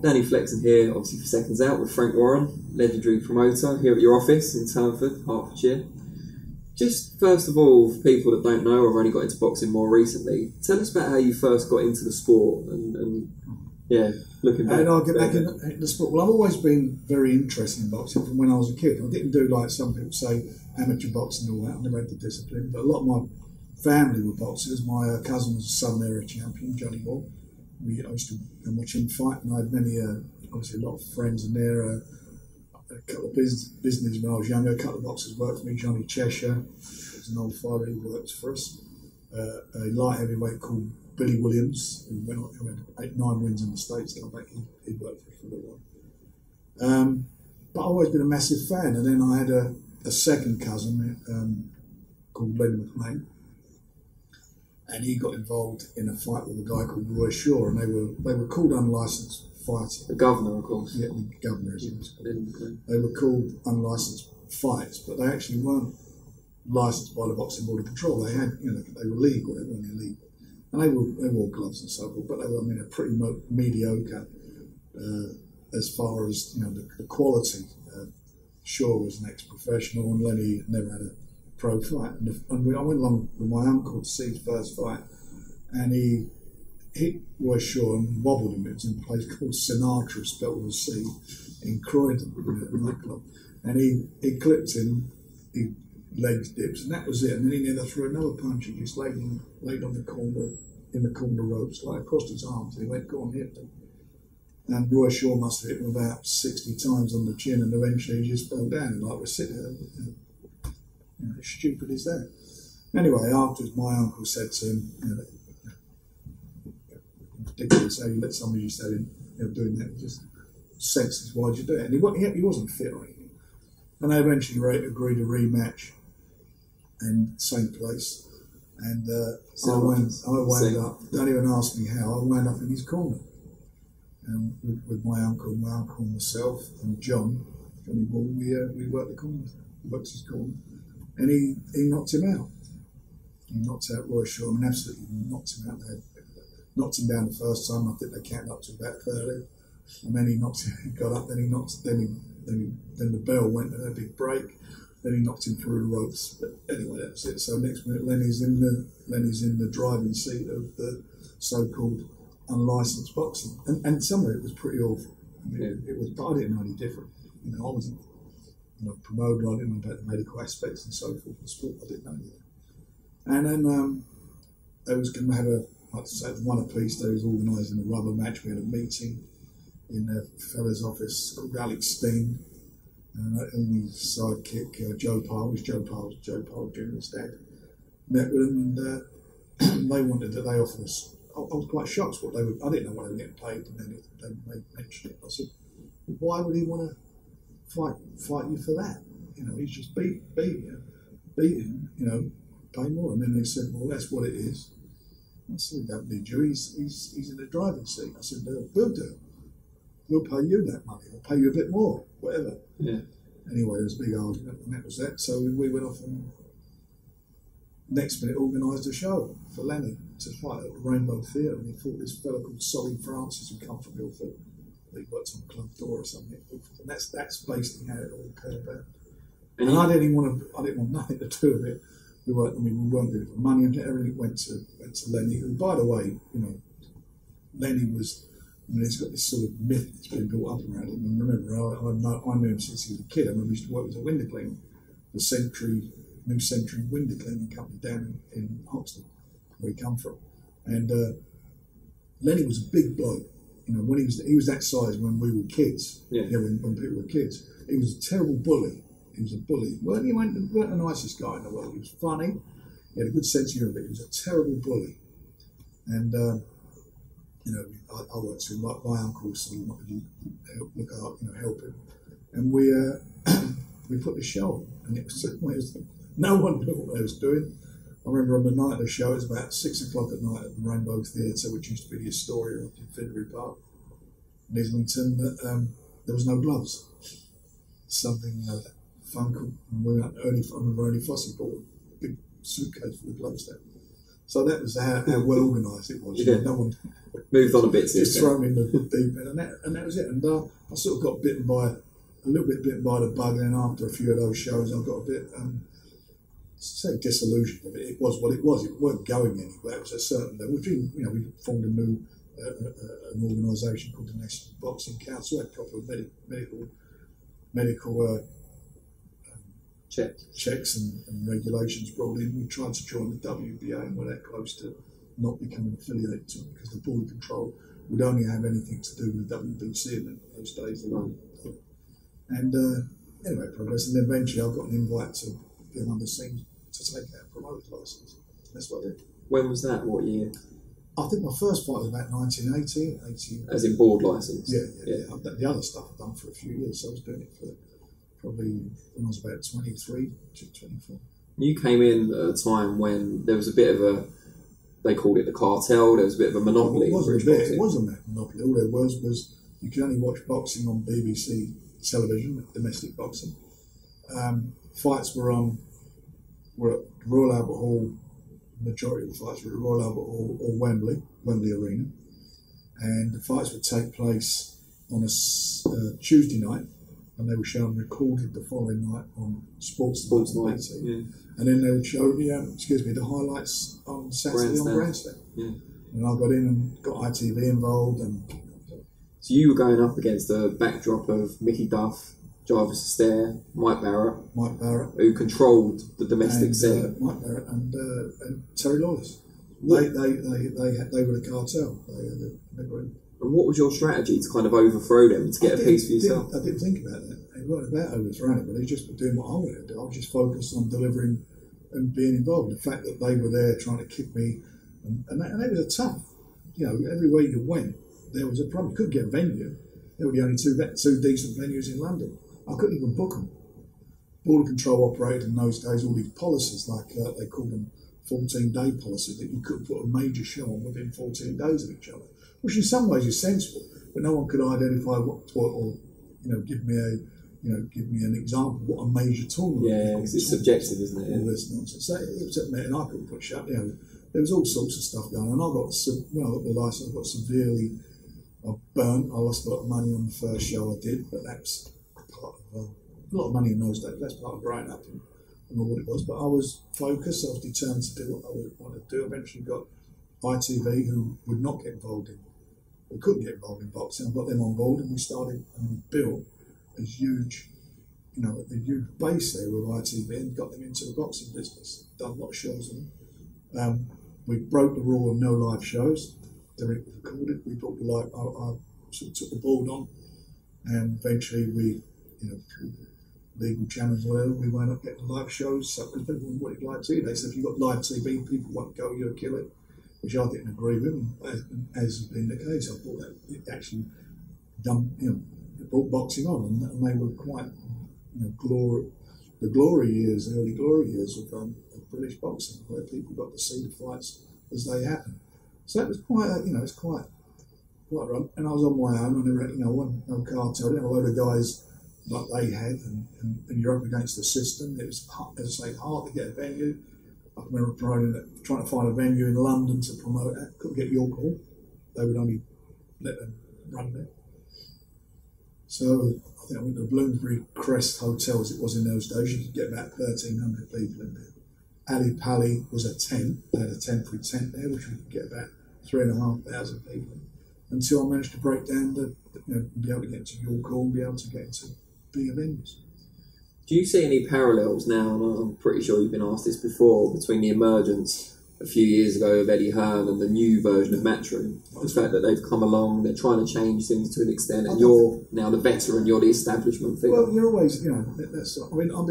Danny Flexen here, obviously for Seconds Out with Frank Warren, legendary promoter, here at your office in Turnford, Hertfordshire. Just first of all, for people that don't know or have only got into boxing more recently, tell us about how you first got into the sport and looking back. I'll get back into the sport. Well, I've always been very interested in boxing from when I was a kid. I didn't do like some people say amateur boxing and all that. I never had the discipline, but a lot of my family were boxers. My cousin was a Southern Area champion, Johnny Wall. I used to watch him fight, and I had many, obviously a lot of friends in there. A couple of business when I was younger. A couple of boxers worked for me. Johnny Cheshire, who's an old fighter, he worked for us. A light heavyweight called Billy Williams, who had 8-9 wins in the States. He worked for us for a little while. But I've always been a massive fan. And then I had a second cousin called Lenny McLean. And he got involved in a fight with a guy called Roy Shaw, and they were called unlicensed fights. The governor, of course. Yeah, the governor, as he was called. They were called unlicensed fights, but they actually weren't licensed by the Boxing Board of Control. They had, they were legal, they weren't illegal, and they wore gloves and so forth. But they were, pretty mediocre as far as the quality. Shaw was an ex-professional, and Lenny never had a pro fight, and I went along with my uncle to see his first fight, and he hit Roy Shaw and wobbled him. It was in a place called Sinatra, spelled with a C, in Croydon, at a nightclub, and he clipped him, he legs dips, and that was it. And then he never threw another punch. He just laid on the corner, in the corner ropes, like across his arms, and he went, "Go on, hit them." And Roy Shaw must have hit him about 60 times on the chin, and eventually he just fell down, and we're sitting there. How stupid is that? Anyway, afterwards, my uncle said to him, ridiculous how you let somebody you said doing that, just senseless, why'd you do it? And he wasn't fit or anything. And they eventually agreed a rematch, and same place. And I wound up, don't even ask me how, I wound up in his corner. And with my uncle and myself, and Johnny Ball, we worked the corner, worked his corner. And he knocked him out. He knocked out Roy Shaw. Absolutely knocked him out. They knocked him down the first time. I think they counted up to about 30. And then he got up. Then the bell went and a big break. Then he knocked him through the ropes. But anyway, that was it. So next minute, Lenny's in the driving seat of the so-called unlicensed boxing, and some of it was pretty awful. It was, but I didn't know any different. I wasn't. Promoter, I didn't know about the medical aspects and so forth of the sport, I didn't know anything. And then they was going to have one apiece. They was organising a rubber match. We had a meeting in a fella's office called Alex Steen, and his sidekick, Joe Powell Jr.'s dad, met with them, and they wanted that. They offered us, I was quite shocked what they would, I didn't know what they were getting paid, and then they mentioned it. I said, why would he want to fight you for that? He's just beat him, pay more. And then they said, well, that's what it is. I said, we don't need you, he's in the driving seat. I said, we'll do it. We'll pay you that money, we'll pay you a bit more, whatever. Yeah. Anyway, there was a big argument, and that was that. So we went off and next minute organised a show for Lenny to fight at the Rainbow Theatre, and he fought this fella called Solly Francis, who come from Ilford. He worked on Club Door or something, and that's basically how it all came about. And I didn't want nothing to do with it. We weren't doing it for money, and everything went to Lenny. And by the way, Lenny was. He's got this sort of myth that's been built up around him. And remember, I knew him since he was a kid. I remember he used to work with a window cleaner, the New Century window cleaning company down in Hoxton, where he come from. And Lenny was a big bloke. When he was that size when we were kids. Yeah. When people were kids, he was a terrible bully. He was a bully. He weren't the nicest guy in the world. He was funny. He had a good sense of humour, but he was a terrible bully. And I worked with him. My uncle sort of help him, and we put the show on, and it was no one knew what they was doing. I remember on the night of the show, it was about 6 o'clock at night at the Rainbow Theatre, which used to be the Astoria up in Finsbury Park, in Islington. There was no gloves. Something funky. And we were I remember Ernie Fossey bought a big suitcase full of gloves there. So that was how well organised it was. Yeah. No one moved on a bit. Just thrown in the deep end, and that was it. And I sort of got a little bit bitten by the bug, and then after a few of those shows, I got a bit say disillusioned with it. It was what it was. It weren't going anywhere. It was a certain level. We formed a new an organisation called the National Boxing Council. Had proper medical checks and regulations brought in. We tried to join the WBA, and we're that close to not becoming affiliated to it because the border control would only have anything to do with the WBC in those days. And anyway, progress. And then eventually I got an invite to be on the scene to take out a promoter's license. That's what I did. When was that? What year? I think my first fight was about 1980. As in board licence? Yeah. The other stuff I've done for a few years, so I was doing it for probably when I was about 23 to 24. You came in at a time when there was a bit of they called it the cartel, there was a bit of a monopoly. It wasn't a monopoly. All there was you could only watch boxing on BBC television, domestic boxing. Fights were at Royal Albert Hall. Majority of the fights were at Royal Albert Hall or Wembley Arena, and the fights would take place on a Tuesday night, and they were shown recorded the following night on Sports Night. Yeah. And then they would show the highlights on Saturday on Grandstand. Yeah. And I got in and got ITV involved. And so you were going up against the backdrop of Mickey Duff, Jarvis Astaire, Mike Barrett, who controlled the domestic scene. Mike Barrett and Terry Lawless. They were the cartel. They were in. And what was your strategy to kind of overthrow them, to get a piece for yourself? I didn't think about that. It wasn't about overthrowing it, but it was just doing what I wanted to do. I was just focused on delivering and being involved. The fact that they were there trying to kick me, and it was a tough, everywhere you went, there was a problem. You couldn't get a venue. There were the only two decent venues in London. I couldn't even book them. Border control operated in those days all these policies, like they called them 14-day policies, that you couldn't put a major show on within 14 days of each other, which in some ways is sensible, but no one could identify or give me an example of what a major tournament. Yeah, because it's subjective, isn't it? All this nonsense. So it was at me, and I couldn't put shut. There was all sorts of stuff going on. I got when I got the license, I got severely burnt. I lost a lot of money on the first show I did, but that's part of a lot of money in those days. That's part of growing up and all what it was. But I was focused. I was determined to do what I wanted to do. Eventually got ITV, who would not get involved in. We couldn't get involved in boxing. I got them on board, and we started and built a huge base there with ITV, and got them into the boxing business. Done a lot of shows on them. We broke the rule of no live shows. Derek recorded. We brought the live. I sort of took the board on, and eventually we, legal channels, whatever, we wound up getting live shows. So because people wanted live TV, they said if you've got live TV, people won't go. You'll kill it. Which I didn't agree with, and as has been the case, I thought that it actually it brought boxing on, and they were quite, early glory years of British boxing, where people got to see the fights as they happened. So it was quite, it's quite run. And I was on my own, and wasn't no cartel. There were a load of guys like they had, and you're up against the system. It was, as I say, hard to get a venue. I remember trying to find a venue in London to promote it. Couldn't get York Hall. They would only let them run there. So I think I went to Bloomsbury Crest Hotel, as it was in those days. You could get about 1,300 people in there. Ali Pali was a tent. They had a temporary tent there, which we could get about 3,500 people in. Until I managed to break down be able to get into York Hall and be able to get into bigger venues. Do you see any parallels now, and I'm pretty sure you've been asked this before, between the emergence a few years ago of Eddie Hearn and the new version of Matchroom? The fact that they've come along, they're trying to change things to an extent, and you're now the veteran, you're the establishment figure. Well, you're always, that's. I mean, I was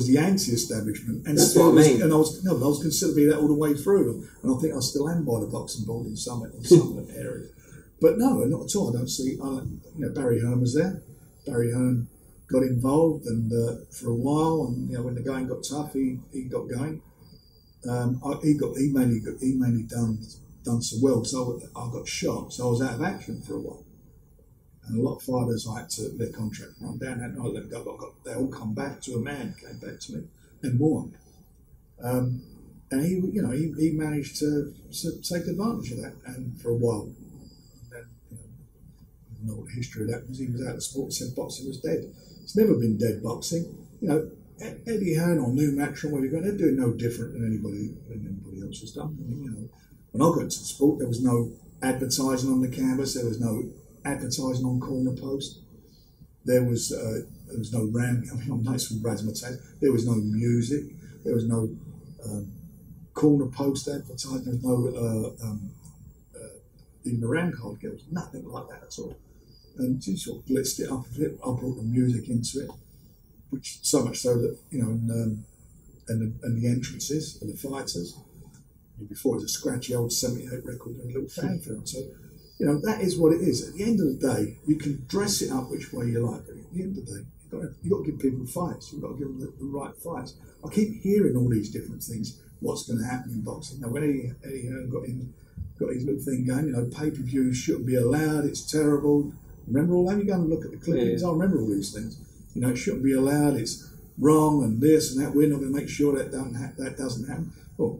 the anti-establishment, and that's what I mean. And I was considered to be that all the way through, and I think I still am by the boxing board in some areas. But no, not at all. I don't see. Barry Hearn was there. Barry Hearn got involved, and for a while, and when the going got tough, he got going. He mainly done so well, so I got shot, so I was out of action for a while. And a lot of fighters, I had to their contract run down, and I let go. They all come back to a man, came back to me, and won. And he managed to take advantage of that, and for a while. And then, I don't know what the history of that was. He was out of sport and said boxing was dead. It's never been dead, boxing. Eddie Hearn or New Match or whatever, they're doing no different than anybody else has done. I mean, when I got into sport, there was no advertising on the canvas. There was no advertising on corner post. There was no round. I mean, I'm nice from razzmatazz. There was no music. There was no corner post advertising. There was no even the round card girls. Nothing like that at all. And she sort of blitzed it up a bit. I brought the music into it, which so much so that and the entrances for the fighters. Before it was a scratchy old 78 record and a little fanfare. So, that is what it is. At the end of the day, you can dress it up which way you like, but at the end of the day, you've got to give people fights. You've got to give them the right fights. I keep hearing all these different things, what's going to happen in boxing. Now, when Eddie Hearn got his little thing going, pay-per-views shouldn't be allowed, it's terrible. Remember all that? You go and look at the clippings, I remember all these things. It shouldn't be allowed, it's wrong, and this and that, we're not going to make sure that doesn't happen. Well,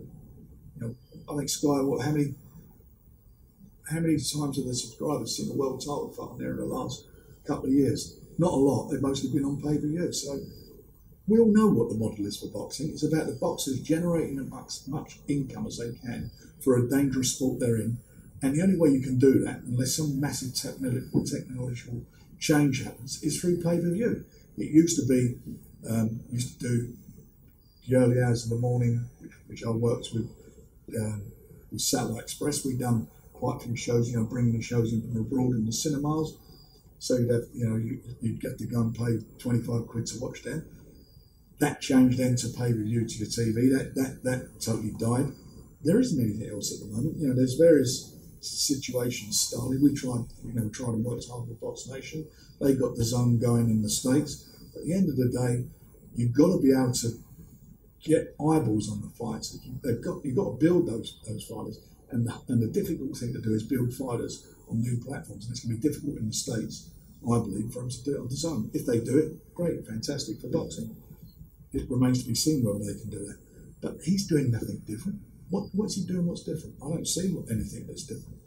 I think Sky, how many times have the subscribers seen a world title fight on there in the last couple of years? Not a lot. They've mostly been on pay-per-view. So we all know what the model is for boxing. It's about the boxers generating as much income as they can for a dangerous sport they're in. And the only way you can do that, unless some massive technological change happens, is through pay-per-view. It used to be, used to do the early hours of the morning, which I worked with Satellite Express. We'd done quite a few shows, bringing the shows in from abroad in the cinemas. So you'd have, you'd get to go and pay 25 quid to watch them. That changed then to pay-per-view to your TV. That totally died. There isn't anything else at the moment. There's various situations started. We tried and worked hard with Box Nation. They got the zone going in the States. But at the end of the day, you've got to be able to get eyeballs on the fights. You've got to build those fighters, and the difficult thing to do is build fighters on new platforms, and it's going to be difficult in the States, I believe, for them to do it on the zone. If they do it, great, fantastic for boxing. It remains to be seen whether they can do that. But he's doing nothing different. What's he doing? What's different? I don't see anything that's different.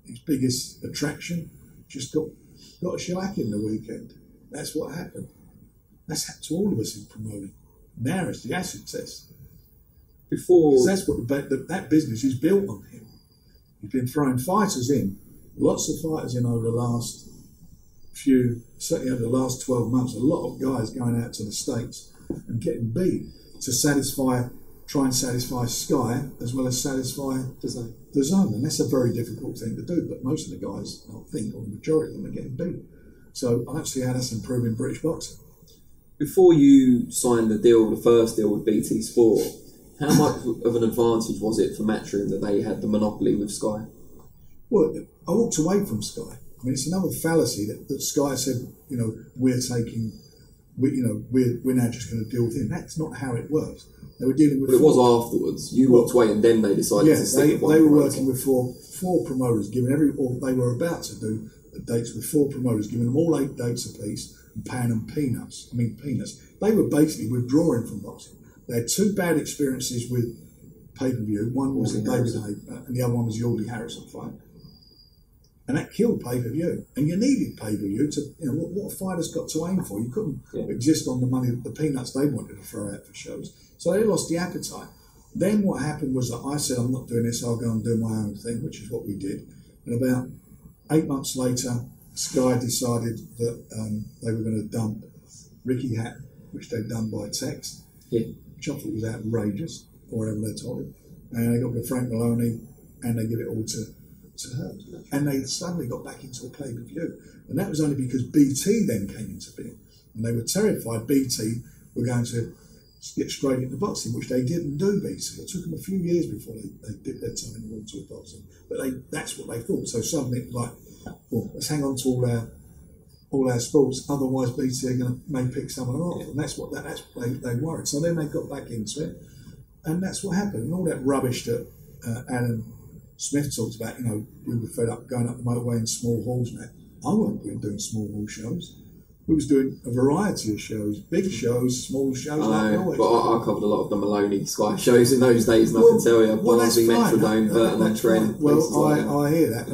His biggest attraction just got a shellac in the weekend. That's what happened. That's happened to all of us in promoting. Now it's the acid test. Because that's what that business is built on him. He's been throwing fighters in, lots of fighters in over the last certainly over the last 12 months, a lot of guys going out to the States and getting beat to try and satisfy Sky as well as satisfy the zone. And that's a very difficult thing to do, but most of the guys, I think, or the majority of them are getting beat. So I don't see how that's improving British boxing. Before you signed the first deal with BT Sport, how much of an advantage was it for Matchroom that they had the monopoly with Sky? Well, I walked away from Sky. I mean, it's another fallacy that Sky said, we're now just going to deal with him. That's not how it works. They were dealing with. But it was afterwards. You walked away, and then they decided to stick with one. They were working with four promoters, they were about to do the dates with four promoters, giving them all 8 dates apiece and paying them peanuts. They were basically withdrawing from boxing. They had 2 bad experiences with pay-per-view. One was the David Hay, and the other one was the Audley Harrison fight. And that killed pay-per-view. And you needed pay-per-view to, what fighters got to aim for. You couldn't exist on the money, the peanuts they wanted to throw out for shows. So they lost the appetite. Then what happened was that I said, I'm not doing this, I'll go and do my own thing, which is what we did. And about 8 months later, Sky decided that they were going to dump Ricky Hatton, which they'd done by text, which I thought was outrageous, or whatever they told him. And they got rid of Frank Maloney, and they give it all to her. And they suddenly got back into a pay-per-view. And that was only because BT then came into being. And they were terrified BT were going to get straight into boxing, which they didn't do, BT. It took them a few years before they did their time in the boxing. But that's what they thought. So suddenly it was like, well, let's hang on to all our sports, otherwise BT may pick someone off. And that's what they worried. So then they got back into it. And that's what happened. And all that rubbish that Alan Smith talks about, we were fed up going up the motorway in small halls and that. I won't be doing small hall shows. we was doing a variety of shows, big shows, small shows. Like we always but I covered a lot of the Maloney Sky shows in those days, and I can tell you, Barnsley, Metrodome, Burton on Trent. Well, I hear that.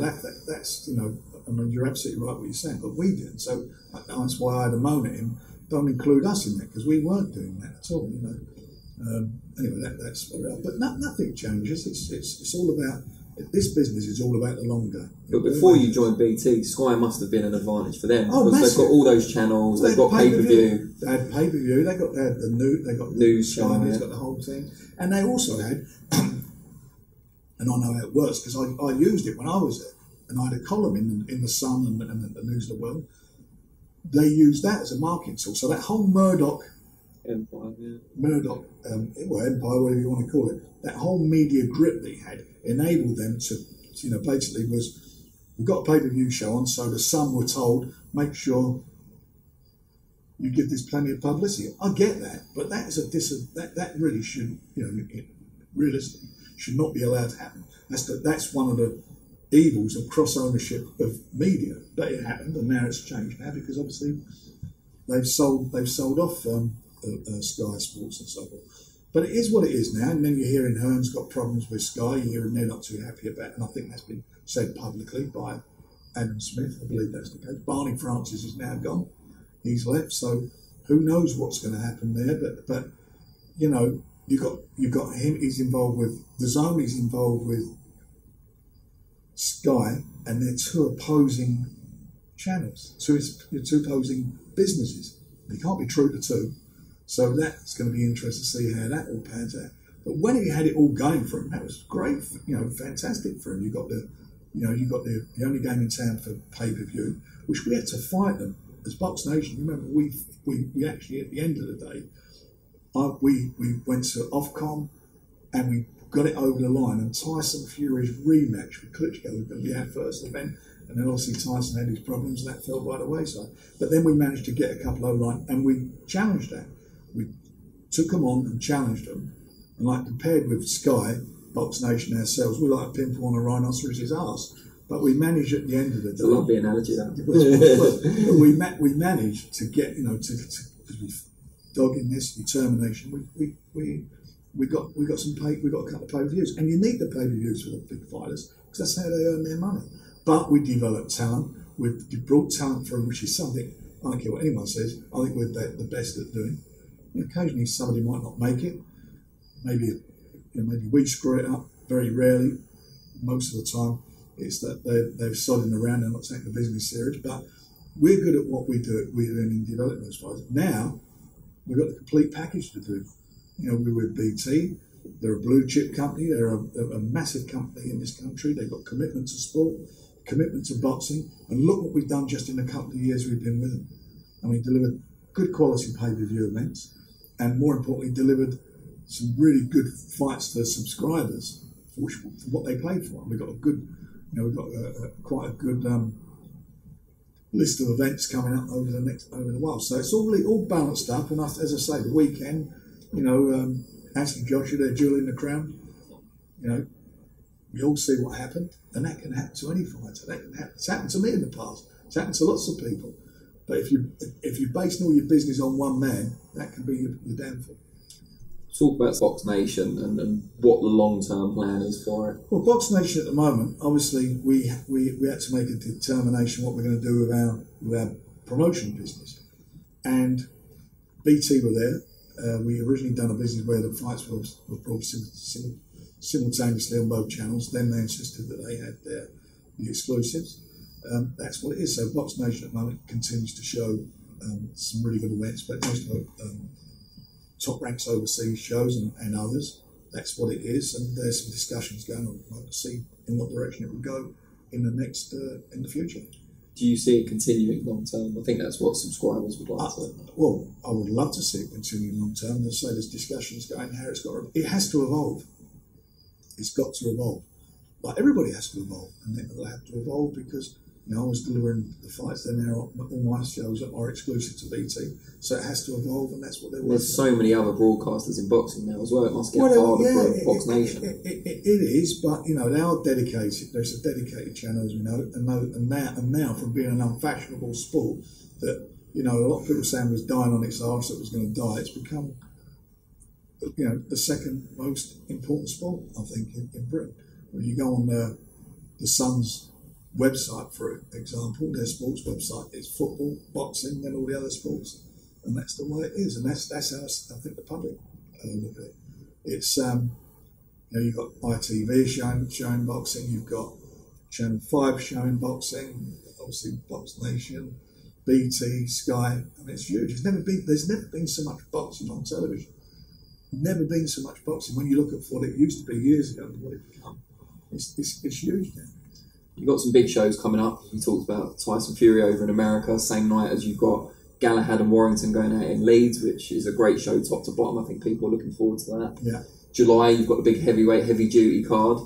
That's I mean, you're absolutely right what you're saying, but we didn't. So that's why I had a moan at him. Don't include us in that because we weren't doing that at all. Anyway, that's where we are. But nothing changes. It's all about. This business is all about the long game. But before you joined BT, Sky must have been an advantage for them because they've got all those channels. They've got pay-per-view. They had pay-per-view. They had the news. They got news. Sky. They've got the whole thing, and they also had. And I know how it works because I used it when I was there, and I had a column in the Sun and the News of the World. They used that as a marketing tool. So that whole Murdoch Empire, Empire, whatever you want to call it, that whole media grip they had enabled them to, basically we've got a pay-per-view show on, so the Sun were told, make sure you give this plenty of publicity. I get that, but that is that really should, realistically, should not be allowed to happen. That's one of the evils of cross-ownership of media. But it happened, and now it's changed now because obviously they've sold off Sky Sports and so forth. But it is what it is now, and then you're hearing Hearn's got problems with Sky, you're hearing they're not too happy about it, and I think that's been said publicly by Adam Smith, I believe that's the case. Barney Francis is now gone, he's left, so who knows what's going to happen there, but you've got him, he's involved with the Zone, he's involved with Sky, and they're two opposing channels, two opposing businesses. They can't be true to two. So that's going to be interesting to see how that all pans out. But when he had it all going for him, that was great. Fantastic for him. You got the only game in town for pay-per-view, which we had to fight them as Box Nation. You remember we actually at the end of the day, we went to Ofcom and we got it over the line. And Tyson Fury's rematch with Klitschko was going to be our first event. And then obviously Tyson had his problems and that fell by the wayside. But then we managed to get a couple over the line and we challenged that. We took them on and challenged them. And like compared with Sky, Box Nation ourselves, we're like a pimple on a rhinoceros's arse. But we managed at the end of the day. It's a lovely analogy, that. we managed to get, because we dog in this determination, we got a couple of pay-per-views. And you need the pay-per-views for the big fighters because that's how they earn their money. But we developed talent. We've brought talent through, which is something, I don't care what anyone says, I think we're the best at doing. And occasionally somebody might not make it. Maybe we screw it up, very rarely. Most of the time it's that they're sodding around and not taking the business serious. But we're good at what we do. We're doing in development as far as now we've got the complete package to do. We're with BT. They're a blue chip company. They're a massive company in this country. They've got commitment to sport, commitment to boxing, and look what we've done just in a couple of years we've been with them. And we delivered good quality pay-per-view events, and more importantly, delivered some really good fights to subscribers for what they paid for. And we've got a good, quite a good list of events coming up over the while. So it's all balanced up. And as I say, the weekend, asking Joshua, they're jewelling the crown. We all see what happened, and that can happen to any fighter. It's happened to me in the past. It's happened to lots of people. But if you're basing all your business on one man, that can be your downfall. Talk about Box Nation and what the long-term plan is for it. Well, Box Nation at the moment, obviously, we had to make a determination what we're going to do with our promotion business, and BT were there. We originally done a business where the fights were brought simultaneously on both channels. Then they insisted that they had the exclusives. That's what it is. So Box Nation at the moment continues to show some really good events, but most of top ranks overseas shows and others. That's what it is, and there's some discussions going on. I'd like to see in what direction it would go in the future. Do you see it continuing long term? I think that's what subscribers would like to. Well, I would love to see it continue long term. As I say, there's discussions going how it has to evolve. It's got to evolve. Like everybody has to evolve, and they'll have to evolve because I was delivering the fights. Then all my shows are exclusive to BT, so it has to evolve, and that's what they're. There's so many other broadcasters in boxing now as well. It must get harder for Box Nation. It is, but they are dedicated. There's a dedicated channel, as we know, and now from being an unfashionable sport that a lot of people saying it was dying on its arse, it was going to die. It's become, the second most important sport, I think, in Britain. When you go on the Sun's website, for example, their sports website is football, boxing, then all the other sports, and that's the way it is, and that's how I think the public look at it. It's you've got ITV showing boxing, you've got Channel 5 showing boxing, obviously Box Nation, BT, Sky. I mean, it's huge. There's never been so much boxing on television. Never been so much boxing. When you look at what it used to be years ago and what it's become, it's huge now. You've got some big shows coming up. You talked about Tyson Fury over in America, same night as you've got Galahad and Warrington going out in Leeds, which is a great show top to bottom. I think people are looking forward to that. Yeah. July, you've got the big heavyweight, heavy duty card,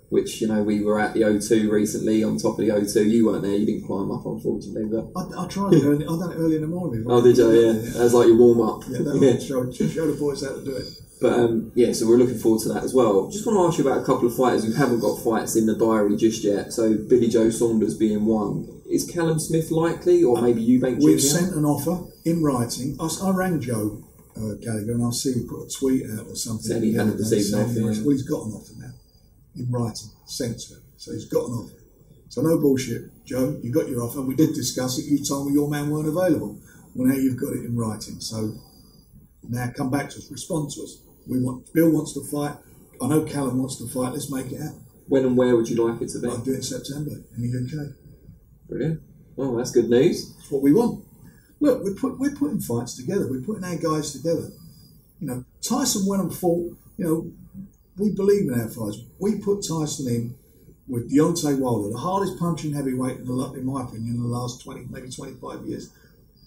which, we were at the O2 recently, on top of the O2. You weren't there, you didn't climb up, unfortunately. But I tried it early. I done it early in the morning. Oh, did you? Yeah. That was like your warm up. Yeah, that show the boys how to do it. But so we're looking forward to that as well. Just want to ask you about a couple of fighters who haven't got fights in the diary just yet. So Billy Joe Saunders being one. Is Callum Smith likely, or maybe Eubank Jr.? We've sent an offer in writing. I rang Joe Gallagher, and I'll see he put a tweet out or something. Said he hadn't received an offer. Well, he's got an offer now in writing, sent to him. So he's got an offer. So no bullshit, Joe. You got your offer. We did discuss it. You told me your man weren't available. Well, now you've got it in writing. So now come back to us, respond to us. Bill wants to fight. I know Callum wants to fight. Let's make it happen. When and where would you like it to be? I'll do it in September in the UK. Brilliant. Well, that's good news. That's what we want. Look, we're putting fights together. We're putting our guys together. Tyson went and fought. We believe in our fights. We put Tyson in with Deontay Wilder, the hardest punching heavyweight in my opinion, in the last 20, maybe 25 years.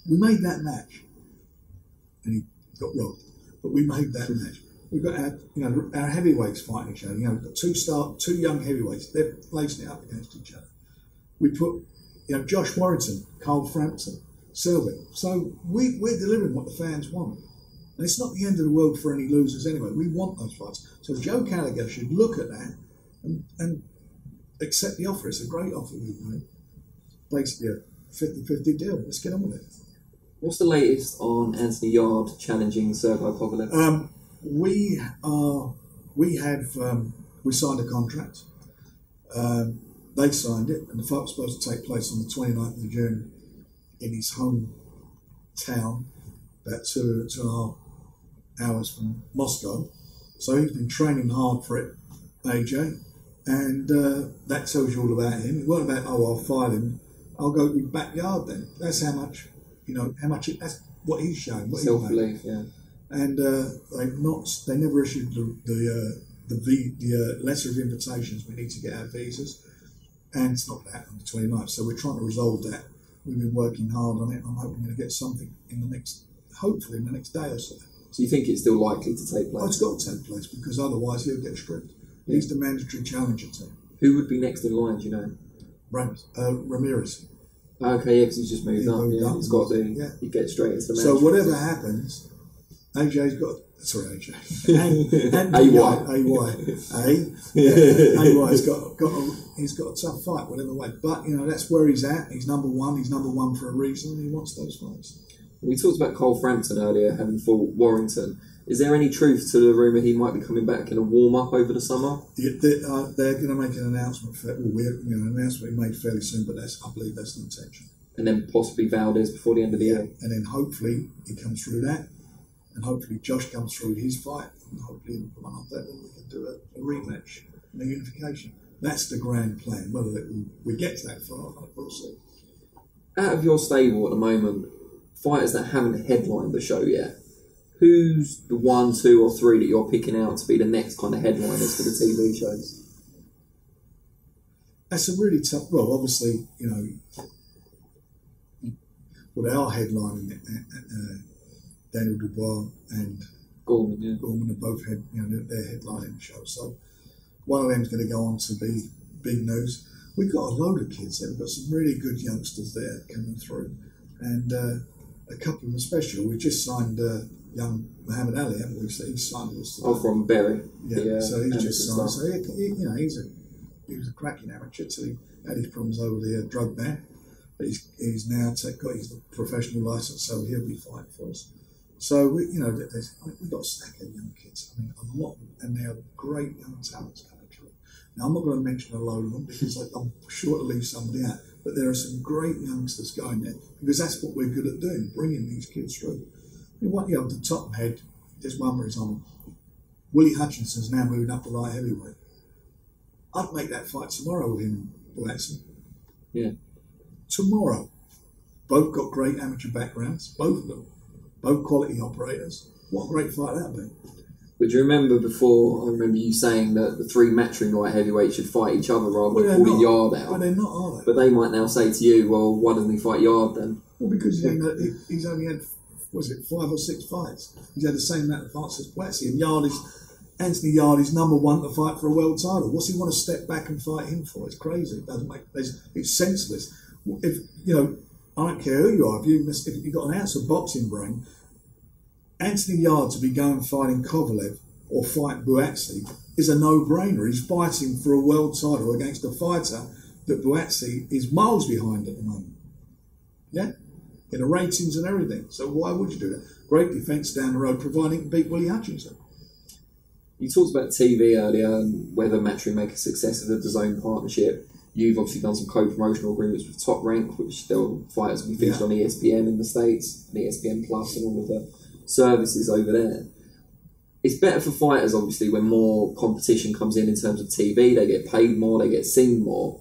We made that match, and he got robbed. But we made that match. We've got our heavyweights fighting each other. We've got two young heavyweights. They're lacing it up against each other. We put Josh Warrington, Carl Frampton, Silva. So we're delivering what the fans want. And it's not the end of the world for any losers anyway. We want those fights. So Joe Gallagher should look at that and accept the offer. It's a great offer we've made. Basically a 50-50 deal. Let's get on with it. What's the latest on Anthony Yard challenging Sergei Kovalev? We signed a contract. They signed it, and the fight was supposed to take place on the 29th of June in his hometown, about 2.5 hours from Moscow. So he's been training hard for it, AJ, and that tells you all about him. It wasn't about, I'll fight him. I'll go to his backyard then. That's how much, that's what he's shown. Self-belief, yeah. And they never issued the letter of invitations. We need to get our visas. And it's not that on the 29th, so we're trying to resolve that. We've been working hard on it. I'm hoping we're going to get something hopefully in the next day or so. So you think it's still likely to take place? Oh, it's got to take place, because otherwise he'll get stripped. He's the mandatory challenger to him. Who would be next in line, do you know? Ramirez. Okay, yeah, because he's just moved up. Yeah, he's got to. He gets straight into the mandatory. So whatever happens, AJ's got. Sorry, AJ. He's got a tough fight, whatever way. But that's where he's at. He's number one. He's number one for a reason. And he wants those fights. We talked about Cole Frampton earlier, having fought Warrington. Is there any truth to the rumour he might be coming back in a warm up over the summer? Yeah, they're going to make an announcement. An announcement made fairly soon, but I believe that's the intention. And then possibly Valdez before the end of the year. And then hopefully he comes through that. And hopefully Josh comes through his fight, and hopefully one of that, then we can do a rematch and a unification. That's the grand plan. Whether we get to that far, we'll see. Out of your stable at the moment, fighters that haven't headlined the show yet, who's the 1, 2 or 3 that you're picking out to be the next kind of headliners for the TV shows? That's a really tough. Well, obviously, they are headlining it. Daniel Dubois and Gorman are both they're headlining the show. So one of them's going to go on to be big news. We've got a load of kids there. We've got some really good youngsters there coming through, and a couple of them special. We just signed young Muhammad Ali, haven't we? So he's signed with us today. Oh, from Berry. Yeah. So he's just signed. So he was a cracking amateur till he had his problems over the drug ban. But he's now got his professional license, so he'll be fighting for us. So we've got a stack of young kids. I mean, a lot, and they are great young talents coming through. Now, I'm not going to mention a load of them because I'm sure to leave somebody out. But there are some great youngsters going there because that's what we're good at doing, bringing these kids through. I mean, the top head, there's one where he's on. Willie Hutchinson's now moving up to light heavyweight. I'd make that fight tomorrow with him and Flexen. Yeah. Tomorrow. Both got great amateur backgrounds, both of them. Both quality operators. What a great fight that'd be. But do you remember before, I remember you saying that the three matching light heavyweights should fight each other rather than pulling Yard out. Well, they're not, are they? But they might now say to you, well, why doesn't he fight Yard then? Well, because he's only had, 5 or 6 fights. He's had the same amount of fights as Platzi. And Anthony Yard is number one to fight for a world title. What's he want to step back and fight him for? It's crazy. It doesn't make. It's senseless. If I don't care who you are. If you've got an ounce of boxing brain, Anthony Yard to be going fighting Kovalev or fight Buatsi is a no-brainer. He's fighting for a world title against a fighter that Buatsi is miles behind at the moment. Yeah? In the ratings and everything. So why would you do that? Great defence down the road, providing he can beat Willie Hutchinson. You talked about TV earlier and whether Matchroom make a success of the DAZN partnership. You've obviously done some co-promotional agreements with Top Rank, which they'll fighters will be featured on ESPN in the States, and ESPN Plus and all of the services over there. It's better for fighters, obviously, when more competition comes in terms of TV. They get paid more, they get seen more.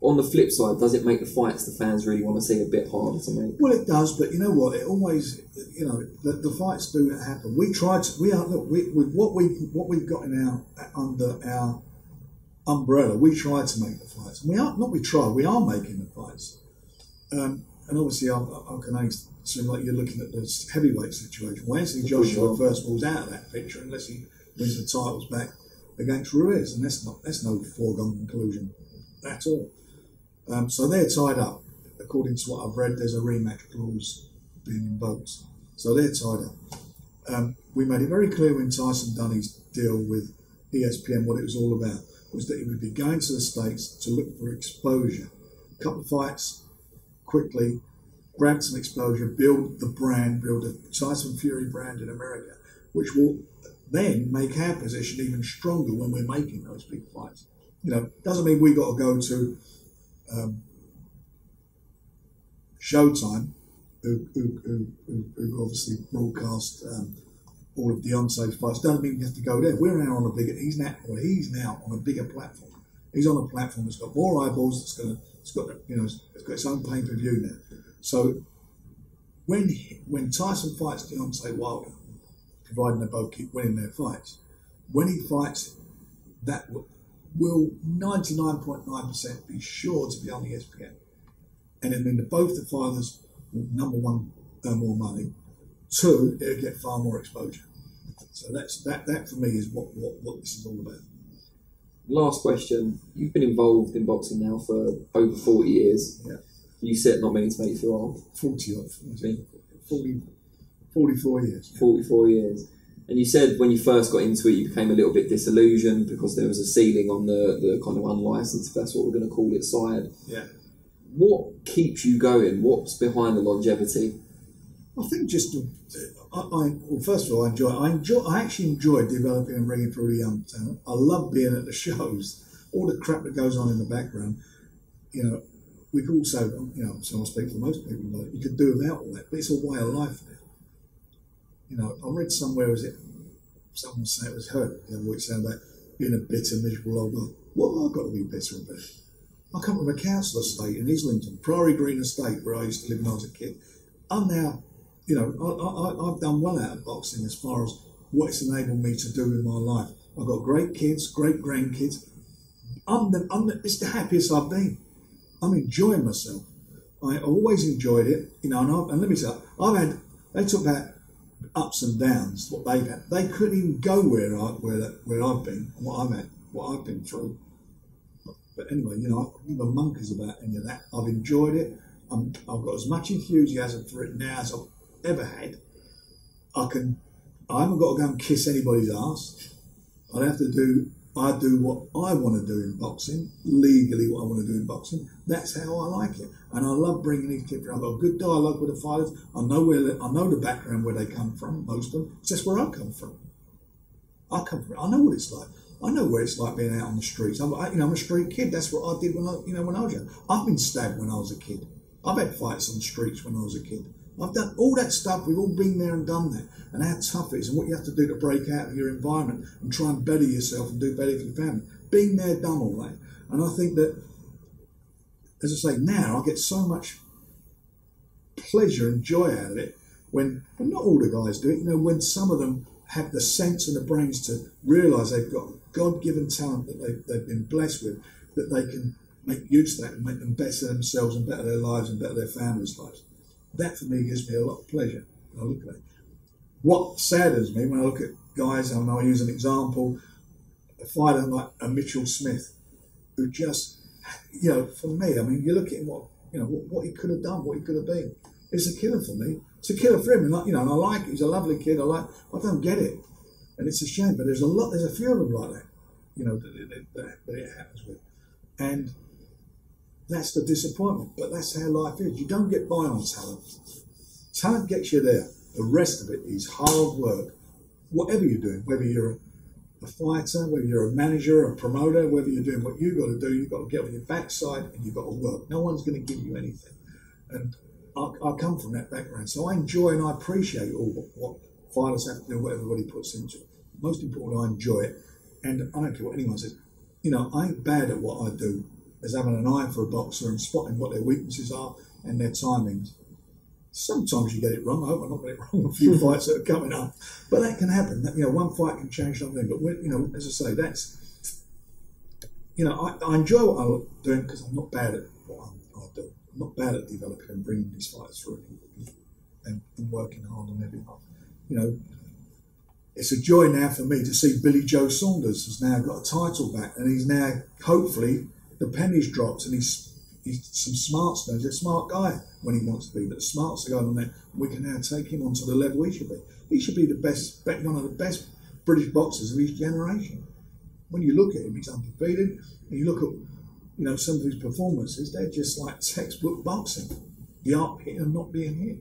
On the flip side, does it make the fights the fans really want to see a bit harder to make? Well, it does, but you know what? It always, the fights do happen. With what we've got under our umbrella, we try to make the fights. We are making the fights. And obviously, I can only assume like you're looking at the heavyweight situation. Well, Anthony Joshua first falls out of that picture unless he wins the titles back against Ruiz, and that's no foregone conclusion at all. So they're tied up. According to what I've read, there's a rematch clause being invoked. So they're tied up. We made it very clear when Tyson done his deal with ESPN what it was all about, was that he would be going to the States to look for exposure. A couple of fights, quickly, grab some exposure, build the brand, build a Tyson Fury brand in America, which will then make our position even stronger when we're making those big fights. Doesn't mean we got to go to Showtime, who obviously broadcast all of Deontay's fights. Doesn't mean you have to go there. We're now on a bigger. He's now on a bigger platform. He's on a platform that's got more eyeballs. It's got its own pay-per-view now. So when Tyson fights Deontay Wilder, providing they both keep winning their fights, when he fights, that will 99.9% be sure to be on ESPN. And it means that both the fighters will, number one, earn more money. 2, it'll get far more exposure. So that for me is what this is all about. Last question. You've been involved in boxing now for over 40 years. Yeah. You said not many to make you feel old. 44 years. 44 years. And you said when you first got into it, you became a little bit disillusioned because there was a ceiling on the kind of unlicensed, if that's what we're going to call it, side. Yeah. What keeps you going? What's behind the longevity? I think first of all, I actually enjoy developing and bringing through the young talent. I love being at the shows. All the crap that goes on in the background, we could also, so I speak for most people, but you could do without all that. But it's a way of life now. I read somewhere, someone say it was Hearn the other week saying about being a bitter, miserable old man. What have I got to be bitter about? I come from a council estate in Islington, Priory Green Estate, where I used to live when I was a kid. I'm now, I've done well out of boxing as far as what it's enabled me to do in my life. I've got great kids, great grandkids. It's the happiest I've been. I'm enjoying myself. I always enjoyed it, and let me tell you, they talk about ups and downs, what they've had. They couldn't even go where I've been, and what I've been through. But anyway, I'm a monkey's about any of that. I've enjoyed it. I've got as much enthusiasm for it now as I've ever had. I haven't got to go and kiss anybody's arse. I don't have to do I do what I want to do in boxing, legally what I want to do in boxing. That's how I like it, and I love bringing these kids. I've got a good dialogue with the fighters. I know the background where they come from. Most of them. It's just where I come from. I know what it's like. I know where it's like being out on the streets. I'm a street kid. That's what I did when I was young. I've been stabbed when I was a kid. I've had fights on the streets when I was a kid. I've done all that stuff. We've all been there and done that. And how tough it is and what you have to do to break out of your environment and try and better yourself and do better for your family. Been there, done all that. And I think that, as I say, now I get so much pleasure and joy out of it when, and not all the guys do it, when some of them have the sense and the brains to realise they've got God-given talent that they've been blessed with, that they can make use of that and make them better themselves and better their lives and better their families' lives. That for me gives me a lot of pleasure when I look at it. What saddens me when I look at guys, and I'll use an example, a fighter like a Mitchell Smith, who just, for me, I mean, you look at him, what he could have done, what he could have been. It's a killer for me. It's a killer for him, and and I like it. He's a lovely kid. I don't get it, and it's a shame. But there's a few of them like that, that it happens with, and that's the disappointment. But that's how life is. You don't get by on talent. Talent gets you there. The rest of it is hard work. Whatever you're doing, whether you're a fighter, whether you're a manager, a promoter, whether you're doing what you've got to do, you've got to get on your backside and you've got to work. No one's going to give you anything. And I come from that background, so I enjoy and I appreciate all what fighters have to do, what everybody puts into it. Most important, I enjoy it, and I don't care what anyone says. I ain't bad at what I do, as having an eye for a boxer and spotting what their weaknesses are and their timings. Sometimes you get it wrong. I hope I'm not getting it wrong. A few fights that are coming up, but that can happen. One fight can change something. But as I say, that's I enjoy what I'm doing because I'm not bad at what I do. I'm not bad at developing and bringing these fighters through and working hard on every part. It's a joy now for me to see Billy Joe Saunders has now got a title back, and he's now hopefully the pennies dropped, and he's some smart stuff. He's a smart guy when he wants to be, but the smarts are going on there. We can now take him onto the level he should be. He should be one of the best British boxers of his generation. When you look at him, he's undefeated. And you look at some of his performances, they're just like textbook boxing. The art hitting and not being hit.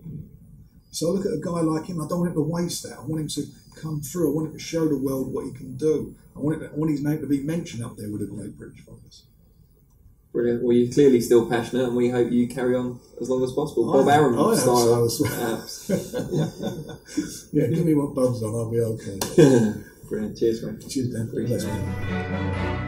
So I look at a guy like him, I don't want him to waste that. I want him to come through. I want him to show the world what he can do. I want his name to be mentioned up there with the great British fighters. Brilliant. Well, you're clearly still passionate, and we hope you carry on as long as possible. Bob Arum style. Yeah, give me what Bob's on, I'll be okay. Brilliant. Cheers, mate. Cheers, Dan.